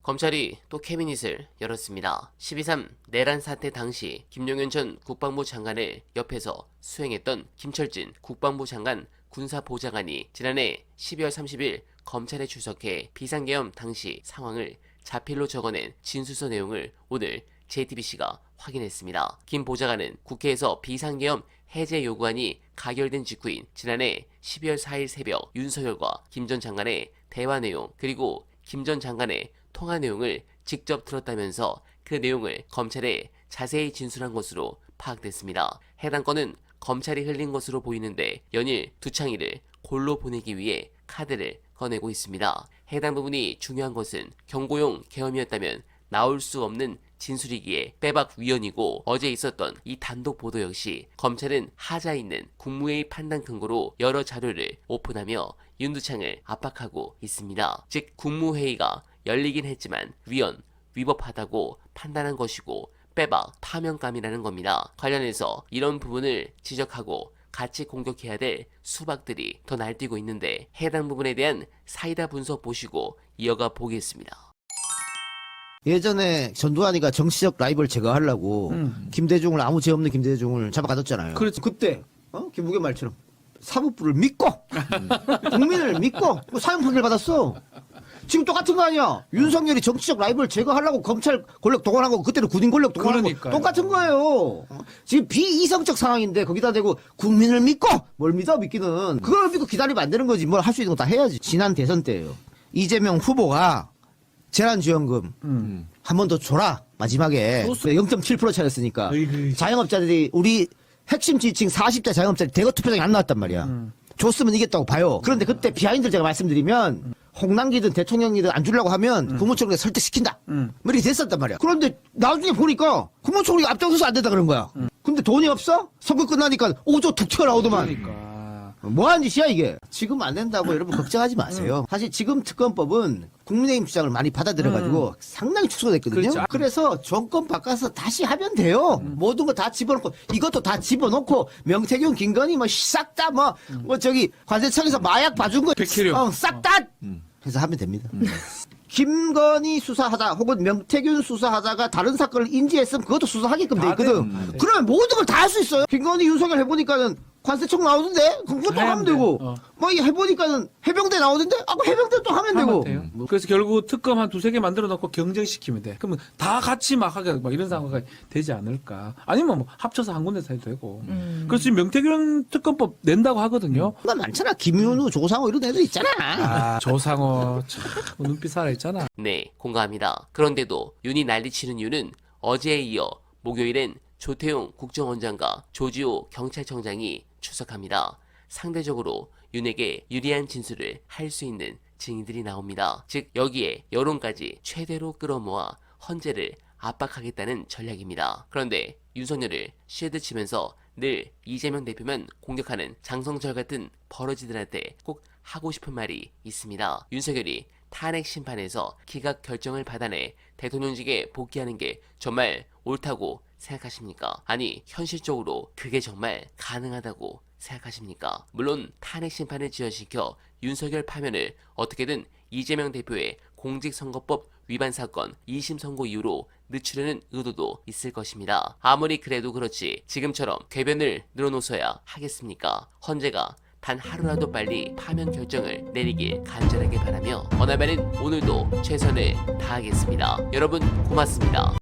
검찰이 또 캐비닛을 열었습니다. 12.3 내란 사태 당시 김용현 전 국방부 장관을 옆에서 수행했던 김철진 국방부 장관 군사보좌관이 지난해 12월 30일 검찰에 출석해 비상계엄 당시 상황을 자필로 적어낸 진술서 내용을 오늘 JTBC가 확인했습니다. 김 보좌관은 국회에서 비상계엄 해제 요구안이 가결된 직후인 지난해 12월 4일 새벽 윤석열과 김 전 장관의 대화 내용 그리고 김 전 장관의 통화 내용을 직접 들었다면서 그 내용을 검찰에 자세히 진술한 것으로 파악됐습니다. 해당 건은 검찰이 흘린 것으로 보이는데 연일 두창이를 골로 보내기 위해 카드를 꺼내고 있습니다. 해당 부분이 중요한 것은 경고용 계엄이었다면 나올 수 없는 진술이기에 빼박 위헌이고 어제 있었던 이 단독 보도 역시 검찰은 하자 있는 국무회의 판단 근거로 여러 자료를 오픈하며 윤두창을 압박하고 있습니다. 즉 국무회의가 열리긴 했지만 위헌, 위법하다고 판단한 것이고 빼박 파면감이라는 겁니다. 관련해서 이런 부분을 지적하고 같이 공격해야 될 수박들이 더 날뛰고 있는데 해당 부분에 대한 사이다 분석 보시고 이어가 보겠습니다. 예전에 전두환이가 정치적 라이벌 제거하려고 김대중을 아무 죄 없는 김대중을 잡아가뒀잖아요. 그렇지. 그때 김부겸 말처럼 사법부를 믿고 국민을 믿고 사형 판결 받았어. 지금 똑같은 거 아니야? 윤석열이 정치적 라이벌 제거하려고 검찰 권력 동원하고 그때는 군인 권력 동원하고 그러니까요. 똑같은 거예요. 지금 비이성적 상황인데 거기다 대고 국민을 믿고 뭘 믿기는 그걸 믿고 기다리면 안 되는 거지. 뭘 할 수 있는 거 다 해야지. 지난 대선 때예요. 이재명 후보가 재난지원금 한 번 더 줘라. 마지막에 0.7% 차였으니까 으이그. 자영업자들이 우리 핵심 지지층 40대 자영업자들이 대거 투표장에 안 나왔단 말이야. 줬으면 이겼다고 봐요. 그런데 그때 비하인드를 제가 말씀드리면 홍남기든 대통령이든 안 주려고 하면 국무총리가 설득시킨다. 뭐 이렇게 됐었단 말이야. 그런데 나중에 보니까 국무총리가 앞장서서 안 된다 그런 거야. 근데 돈이 없어? 선거 끝나니까 5조 툭 튀어나오더만. 그러니까. 뭐하는 짓이야 이게. 지금 안 된다고 여러분 걱정하지 마세요. 사실 지금 특검법은 국민의힘 주장을 많이 받아들여가지고 상당히 축소됐거든요. 그렇죠. 그래서 정권 바꿔서 다시 하면 돼요. 모든 거 다 집어넣고 이것도 다 집어넣고 명태균, 김건희 뭐 싹 다 뭐 저기 관세청에서 마약 봐준 거 백혜령. 싹 다 해서 하면 됩니다. 김건희 수사하다 혹은 명태균 수사하다가 다른 사건을 인지했으면 그것도 수사하게끔 돼 있거든. 그러면 모든 걸 다 할 수 있어요. 김건희 윤석열 해보니까는 관세청 나오던데 그것도 하면 되고 뭐 이게 해보니까는 해병대 나오던데 그 해병대 또 하면 되고. 돼요. 그래서 결국 특검 한 두세 개 만들어 놓고 경쟁시키면 돼. 그러면 다 같이 막 하게 막 이런 상황이 되지 않을까. 아니면 뭐 합쳐서 한 군데서 해도 되고. 그래서 지금 명태균 특검법 낸다고 하거든요. 나 많잖아. 김윤우, 조상호 이런 애들 있잖아. 조상호 참 눈빛 살아있잖아. 네, 공감합니다. 그런데도 윤이 난리치는 이유는 어제에 이어 목요일엔 조태용 국정원장과 조지호 경찰청장이 출석합니다. 상대적으로 윤에게 유리한 진술을 할 수 있는 증인들이 나옵니다. 즉 여기에 여론까지 최대로 끌어모아 헌재를 압박하겠다는 전략입니다. 그런데 윤석열을 쉴드치면서 늘 이재명 대표만 공격하는 장성철 같은 버러지들한테 꼭 하고 싶은 말이 있습니다. 윤석열이 탄핵 심판에서 기각 결정을 받아내 대통령직에 복귀하는 게 정말 옳다고 생각하십니까? 아니 현실적으로 그게 정말 가능하다고 생각하십니까? 물론 탄핵 심판을 지연시켜 윤석열 파면을 어떻게든 이재명 대표의 공직선거법 위반 사건 2심 선고 이후로 늦추려는 의도도 있을 것입니다. 아무리 그래도 그렇지 지금처럼 궤변을 늘어놓어야 하겠습니까? 헌재가 단 하루라도 빨리 파면 결정을 내리길 간절하게 바라며 어나바는 오늘도 최선을 다하겠습니다. 여러분 고맙습니다.